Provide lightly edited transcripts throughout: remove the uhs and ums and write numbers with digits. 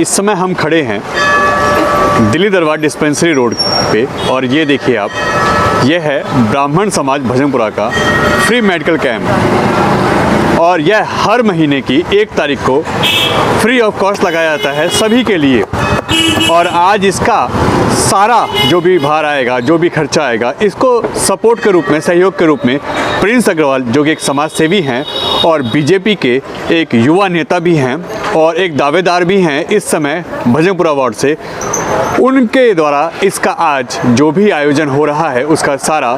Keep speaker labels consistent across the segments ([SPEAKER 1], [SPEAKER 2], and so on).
[SPEAKER 1] इस समय हम खड़े हैं दिल्ली दरबार डिस्पेंसरी रोड पे और ये देखिए आप, ये है ब्राह्मण समाज भजनपुरा का फ्री मेडिकल कैंप और यह हर महीने की 1 तारीख को फ्री ऑफ कॉस्ट लगाया जाता है सभी के लिए। और आज इसका सारा जो भी भार आएगा, जो भी खर्चा आएगा, इसको सपोर्ट के रूप में, सहयोग के रूप में प्रिंस अग्रवाल जो कि एक समाज सेवी हैं और बीजेपी के एक युवा नेता भी हैं और एक दावेदार भी हैं इस समय भजनपुरा वार्ड से, उनके द्वारा इसका आज जो भी आयोजन हो रहा है उसका सारा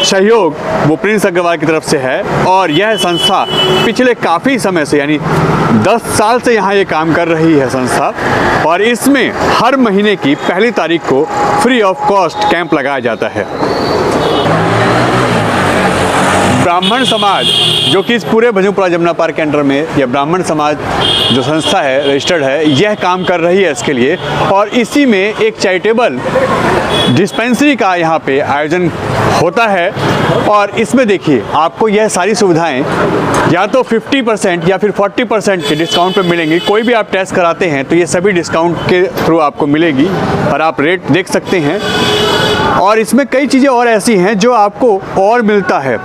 [SPEAKER 1] सहयोग वो प्रिंस अग्रवाल की तरफ से है। और यह संस्था पिछले काफ़ी समय से, यानी 10 साल से यहाँ ये काम कर रही है संस्था, और इसमें हर महीने की 1 तारीख को फ्री ऑफ कॉस्ट कैंप लगाया जाता है। ब्राह्मण समाज जो कि इस पूरे भजनपुरा जमुना पार्क के अंडर में, यह ब्राह्मण समाज जो संस्था है, रजिस्टर्ड है, यह काम कर रही है इसके लिए। और इसी में एक चैरिटेबल डिस्पेंसरी का यहाँ पे आयोजन होता है और इसमें देखिए आपको यह सारी सुविधाएं या तो 50% या फिर 40% के डिस्काउंट पे मिलेंगी। कोई भी आप टेस्ट कराते हैं तो ये सभी डिस्काउंट के थ्रू आपको मिलेगी और आप रेट देख सकते हैं। और इसमें कई चीज़ें और ऐसी हैं जो आपको और मिलता है,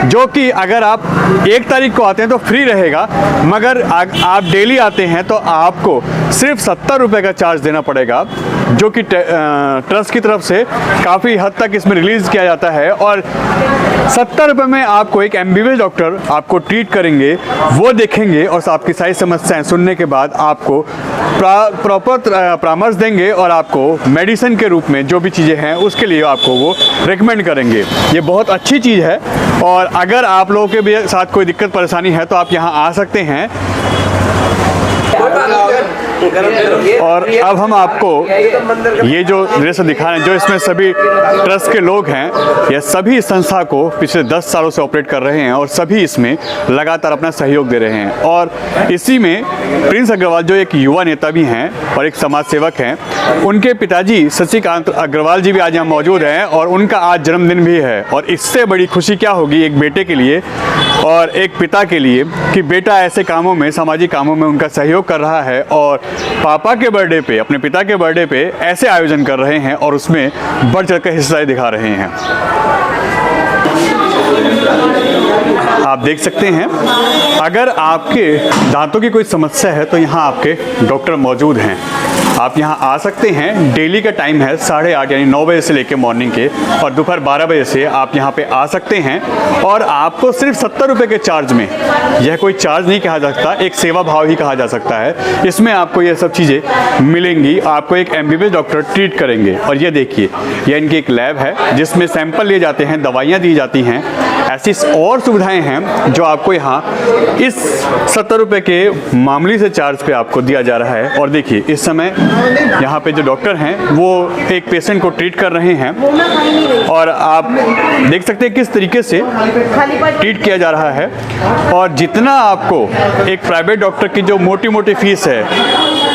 [SPEAKER 1] जो कि अगर आप 1 तारीख को आते हैं तो फ्री रहेगा, मगर आप डेली आते हैं तो आपको सिर्फ 70 रुपये का चार्ज देना पड़ेगा, जो कि ट्रस्ट की तरफ से काफ़ी हद तक इसमें रिलीज़ किया जाता है। और 70 रुपये में आपको एक MBBS डॉक्टर आपको ट्रीट करेंगे, वो देखेंगे और आपकी सारी समस्याएं सुनने के बाद आपको प्रॉपर परामर्श देंगे और आपको मेडिसिन के रूप में जो भी चीज़ें हैं उसके लिए आपको वो रेकमेंड करेंगे। ये बहुत अच्छी चीज़ है और अगर आप लोगों के भी साथ कोई दिक्कत परेशानी है तो आप यहाँ आ सकते हैं। और अब हम आपको ये जो दृश्य दिखा रहे हैं, जो इसमें सभी ट्रस्ट के लोग हैं, ये सभी संस्था को पिछले 10 सालों से ऑपरेट कर रहे हैं और सभी इसमें लगातार अपना सहयोग दे रहे हैं। और इसी में प्रिंस अग्रवाल जो एक युवा नेता भी हैं और एक समाज सेवक हैं, उनके पिताजी शशिकांत अग्रवाल जी भी आज यहाँ मौजूद हैं और उनका आज जन्मदिन भी है। और इससे बड़ी खुशी क्या होगी एक बेटे के लिए और एक पिता के लिए कि बेटा ऐसे कामों में, सामाजिक कामों में उनका सहयोग कर रहा है और पापा के बर्थडे पे, अपने पिता के बर्थडे पे ऐसे आयोजन कर रहे हैं और उसमें बढ़ चढ़ कर हिस्सा दिखा रहे हैं। आप देख सकते हैं, अगर आपके दांतों की कोई समस्या है तो यहाँ आपके डॉक्टर मौजूद हैं। आप यहाँ आ सकते हैं। डेली का टाइम है 8:30 यानी 9 बजे से लेकर मॉर्निंग के, और दोपहर 12 बजे से आप यहाँ पे आ सकते हैं। और आपको सिर्फ 70 रुपये के चार्ज में, यह कोई चार्ज नहीं कहा जा सकता, एक सेवा भाव ही कहा जा सकता है, इसमें आपको ये सब चीज़ें मिलेंगी। आपको एक MBBS डॉक्टर ट्रीट करेंगे। और ये देखिए, यह इनकी एक लैब है जिसमें सैंपल लिए जाते हैं, दवाइयाँ दी जाती हैं। ऐसी और सुविधाएं हैं जो आपको यहाँ इस 70 रुपये के मामूली से चार्ज पे आपको दिया जा रहा है। और देखिए इस समय यहाँ पे जो डॉक्टर हैं वो एक पेशेंट को ट्रीट कर रहे हैं और आप देख सकते हैं किस तरीके से ट्रीट किया जा रहा है। और जितना आपको एक प्राइवेट डॉक्टर की जो मोटी मोटी फीस है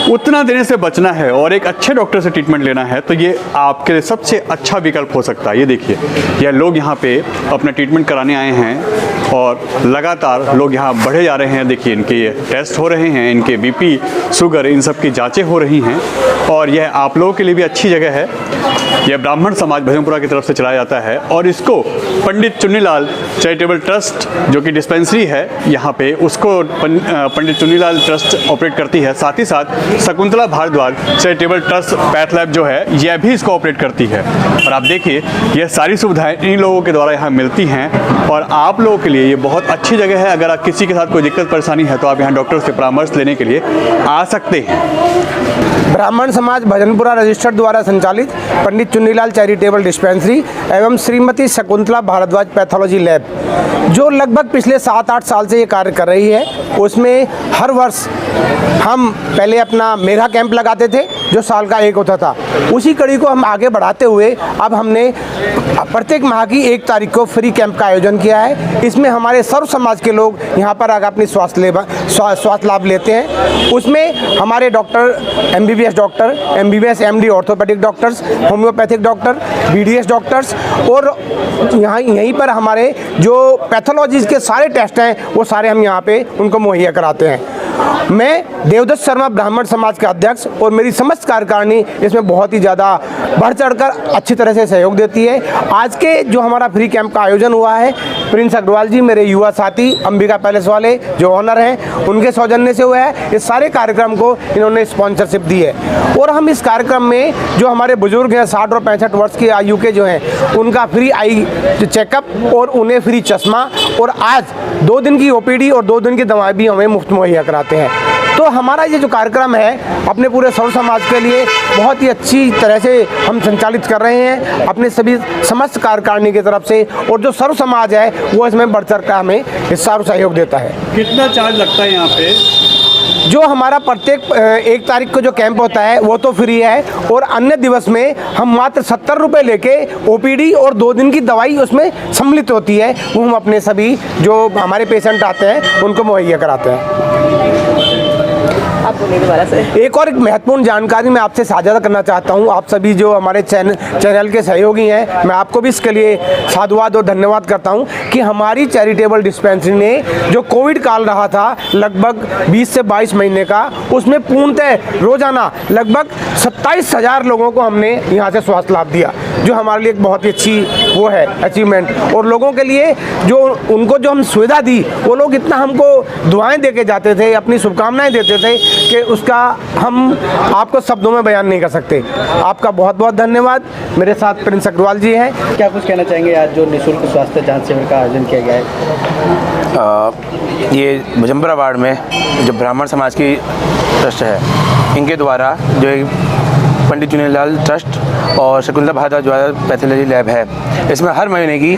[SPEAKER 1] उतना देने से बचना है और एक अच्छे डॉक्टर से ट्रीटमेंट लेना है, तो ये आपके लिए सबसे अच्छा विकल्प हो सकता है। ये देखिए, यह लोग यहाँ पे अपना ट्रीटमेंट कराने आए हैं और लगातार लोग यहाँ बढ़े जा रहे हैं। देखिए इनके ये टेस्ट हो रहे हैं, इनके BP, शुगर, इन सब की जांचें हो रही हैं और यह आप लोगों के लिए भी अच्छी जगह है। यह ब्राह्मण समाज भजनपुरा की तरफ से चलाया जाता है और इसको पंडित चुन्नीलाल चैरिटेबल ट्रस्ट जो कि डिस्पेंसरी है यहाँ पे, उसको पंडित चुन्नीलाल ट्रस्ट ऑपरेट करती है। साथ ही साथ Shakuntala Bhardwaj charitable trust path lab जो है यह भी इसको ऑपरेट करती है। और आप देखिए यह सारी सुविधाएं इन लोगों के द्वारा यहाँ मिलती हैं और आप लोगों के लिए ये बहुत अच्छी जगह है। अगर आप किसी के साथ कोई दिक्कत परेशानी है तो आप यहाँ डॉक्टर से परामर्श लेने के लिए आ सकते हैं।
[SPEAKER 2] ब्राह्मण समाज भजनपुरा रजिस्टर्ड द्वारा संचालित पंडित चुन्नीलाल चैरिटेबल डिस्पेंसरी एवं श्रीमती शकुंतला भारद्वाज पैथोलॉजी लैब जो लगभग पिछले 7-8 साल से ये कार्य कर रही है, उसमें हर वर्ष हम पहले अपना मेरा कैंप लगाते थे जो साल का एक होता था। उसी कड़ी को हम आगे बढ़ाते हुए अब हमने प्रत्येक माह की 1 तारीख को फ्री कैंप का आयोजन किया है। इसमें हमारे सर्व समाज के लोग यहाँ पर आकर अपनी स्वास्थ्य लाभ लेते हैं। उसमें हमारे doctor MBBS doctor, MBBS MD orthopaedic doctors, homeopathic doctor, BDS doctors और यहीं पर हमारे जो पैथोलॉजीज़ के सारे टेस्ट हैं वो सारे हम यहाँ पे उनको मुहैया कराते हैं। मैं देवदत्त शर्मा ब्राह्मण समाज का अध्यक्ष और मेरी समस्त कार्यकारिणी इसमें बहुत ही ज़्यादा बढ़ चढ़कर अच्छी तरह से सहयोग देती है। आज के जो हमारा फ्री कैंप का आयोजन हुआ है, प्रिंस अग्रवाल जी मेरे युवा साथी अंबिका पैलेस वाले जो ऑनर हैं, उनके सौजन्य से हुआ है। इस सारे कार्यक्रम को इन्होंने स्पॉन्सरशिप दी है और हम इस कार्यक्रम में जो हमारे बुजुर्ग हैं 60 और 65 वर्ष की आयु के जो हैं, उनका फ्री आई चेकअप और उन्हें फ्री चश्मा और आज 2 दिन की ओपीडी और 2 दिन की दवाएं भी हमें मुफ्त मुहैया कराते हैं। तो हमारा ये जो कार्यक्रम है अपने पूरे सर्व समाज के लिए बहुत ही अच्छी तरह से हम संचालित कर रहे हैं अपने सभी समस्त कार्यकारिणी की तरफ से, और जो सर्व समाज है वो इसमें बढ़ चढ़ कर हमें हिस्सा और सहयोग देता है।
[SPEAKER 1] कितना चार्ज लगता है यहाँ पे?
[SPEAKER 2] जो हमारा प्रत्येक 1 तारीख को जो कैंप होता है वो तो फ्री है, और अन्य दिवस में हम मात्र 70 रुपये लेके ओपीडी और 2 दिन की दवाई उसमें सम्मिलित होती है, वो हम अपने सभी जो हमारे पेशेंट आते हैं उनको मुहैया कराते हैं।
[SPEAKER 3] आप बोलिए दोबारा से।
[SPEAKER 2] एक और महत्वपूर्ण जानकारी मैं आपसे साझा करना चाहता हूं। आप सभी जो हमारे चैनल के सहयोगी हैं, मैं आपको भी इसके लिए साधुवाद और धन्यवाद करता हूं कि हमारी चैरिटेबल डिस्पेंसरी ने जो कोविड काल रहा था लगभग 20 से 22 महीने का, उसमें पूर्णतः रोजाना लगभग 27,000 लोगों को हमने यहाँ से स्वास्थ्य लाभ दिया, जो हमारे लिए एक बहुत ही अच्छी वो है अचीवमेंट। और लोगों के लिए जो उनको जो हम सुविधा दी, वो लोग इतना हमको दुआएं दे के जाते थे, अपनी शुभकामनाएं देते थे कि उसका हम आपको शब्दों में बयान नहीं कर सकते। आपका बहुत बहुत धन्यवाद। मेरे साथ प्रिंस अग्रवाल जी हैं।
[SPEAKER 3] क्या कुछ कहना चाहेंगे आज जो निःशुल्क स्वास्थ्य जांच शिविर का आयोजन किया गया है?
[SPEAKER 4] ये भुजंबरा वार्ड में जो ब्राह्मण समाज की ट्रस्ट है, इनके द्वारा जो पंडित चुनीलाल ट्रस्ट और शकुंतला भारद्वाज द्वारा पैथोलॉजी लैब है, इसमें हर महीने की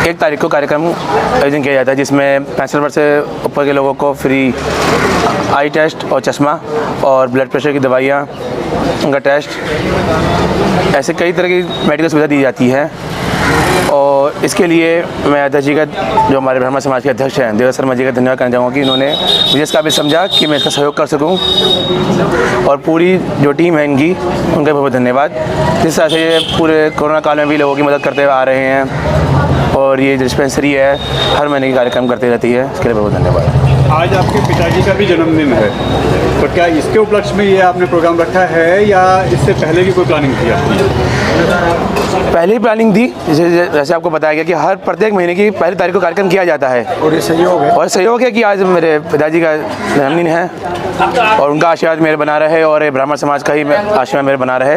[SPEAKER 4] 1 तारीख को कार्यक्रम आयोजन किया जाता है, जिसमें 65 वर्ष से ऊपर के लोगों को फ्री आई टेस्ट और चश्मा और ब्लड प्रेशर की दवाइयाँ, उनका टेस्ट, ऐसे कई तरह की मेडिकल सुविधा दी जाती है। और इसके लिए मैं अध्यक्ष जी का, जो हमारे ब्राह्मण समाज के अध्यक्ष हैं देवदत्त शर्मा जी का धन्यवाद करना चाहूँगा कि इन्होंने मुझे इस काबिल समझा कि मैं इसका सहयोग कर सकूँ, और पूरी जो टीम है इनकी, उनका बहुत धन्यवाद। जिस तरह से ये पूरे कोरोना काल में भी लोगों की मदद करते हुए आ रहे हैं, और ये डिस्पेंसरी है हर महीने की कार्यक्रम करती रहती है, इसके लिए बहुत धन्यवाद।
[SPEAKER 1] आज आपके पिताजी का भी जन्मदिन है, तो क्या इसके उपलक्ष्य में ये आपने प्रोग्राम रखा है या इससे पहले की कोई प्लानिंग थी आपकी?
[SPEAKER 4] पहले ही प्लानिंग थी, जैसे आपको बताया गया कि हर प्रत्येक महीने की 1 तारीख को कार्यक्रम किया जाता है,
[SPEAKER 2] और ये सहयोग है
[SPEAKER 4] कि आज मेरे पिताजी का जन्मदिन है और उनका आशीर्वाद मेरे बना रहे और ये ब्राह्मण समाज का ही आशीर्वाद मेरे बना रहे।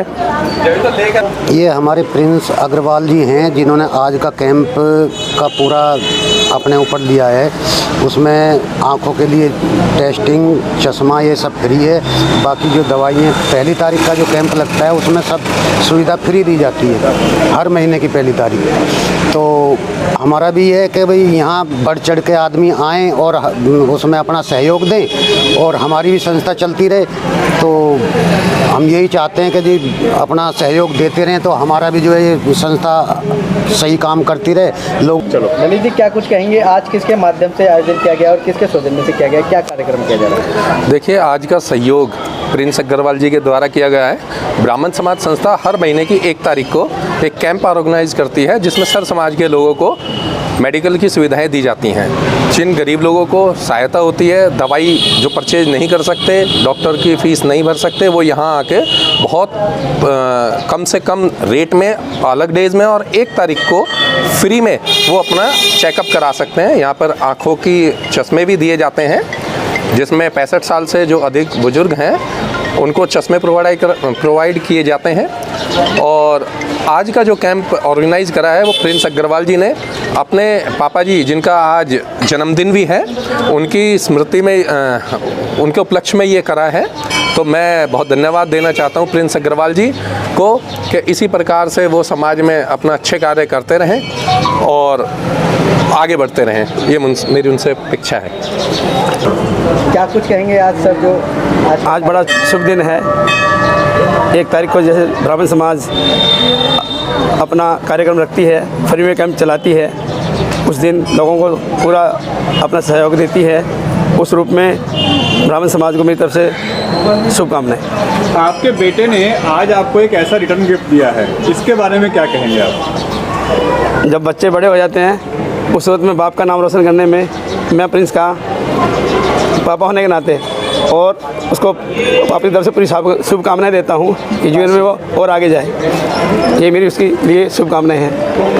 [SPEAKER 5] ये हमारे प्रिंस अग्रवाल जी हैं, जिन्होंने आज का कैंप का पूरा अपने ऊपर लिया है। उसमें आँखों के लिए टेस्टिंग, चश्मा, ये सब फ्री है। बाकी जो दवाइयाँ 1 तारीख का जो कैंप लगता है उसमें सब सुविधा फ्री दी जाती है हर महीने की 1 तारीख। तो हमारा भी है कि भाई यहाँ बढ़ चढ़ के आदमी आएँ और उसमें अपना सहयोग दें और हमारी भी संस्था चलती रहे। तो हम यही चाहते हैं कि जी अपना सहयोग देते रहें तो हमारा भी जो है ये संस्था सही काम करती रहे। लोग
[SPEAKER 3] चलो ललित जी, क्या कुछ कहेंगे? आज किसके माध्यम से आयोजन किया गया और किसके सौजन्य से किया गया, क्या कार्यक्रम किया जा रहा है?
[SPEAKER 6] देखिए, आज का सहयोग प्रिंस अग्रवाल जी के द्वारा किया गया है। ब्राह्मण समाज संस्था हर महीने की 1 तारीख को एक कैंप ऑर्गेनाइज करती है, जिसमें सर समाज के लोगों को मेडिकल की सुविधाएं दी जाती हैं। जिन गरीब लोगों को सहायता होती है, दवाई जो परचेज नहीं कर सकते, डॉक्टर की फ़ीस नहीं भर सकते, वो यहाँ आके बहुत कम से कम रेट में अलग डेज में और 1 तारीख को फ्री में वो अपना चेकअप करा सकते हैं। यहाँ पर आँखों की चश्मे भी दिए जाते हैं, जिसमें 65 साल से जो अधिक बुजुर्ग हैं उनको चश्मे प्रोवाइड किए जाते हैं। और आज का जो कैंप ऑर्गेनाइज करा है वो प्रिंस अग्रवाल जी ने अपने पापा जी, जिनका आज जन्मदिन भी है, उनकी स्मृति में उनके उपलक्ष्य में ये करा है। तो मैं बहुत धन्यवाद देना चाहता हूँ प्रिंस अग्रवाल जी को कि इसी प्रकार से वो समाज में अपना अच्छे कार्य करते रहें और आगे बढ़ते रहें, ये मेरी उनसे इच्छा है।
[SPEAKER 3] क्या कुछ कहेंगे आज सर, जो
[SPEAKER 7] आज बड़ा शुभ दिन है। 1 तारीख को जैसे ब्राह्मण समाज अपना कार्यक्रम रखती है, फ्री में कैंप चलाती है, उस दिन लोगों को पूरा अपना सहयोग देती है। उस रूप में ब्राह्मण समाज को मेरी तरफ से शुभकामनाएं।
[SPEAKER 1] आपके बेटे ने आज आपको एक ऐसा रिटर्न गिफ्ट दिया है, इसके बारे में क्या कहेंगे आप?
[SPEAKER 7] जब बच्चे बड़े हो जाते हैं उस वक्त में बाप का नाम रोशन करने में मैं प्रिंस का पापा होने के नाते और उसको अपनी तरफ से पूरी शुभकामनाएं देता हूँ कि जीवन में वो और आगे जाए। ये मेरी उसके लिए शुभकामनाएं हैं।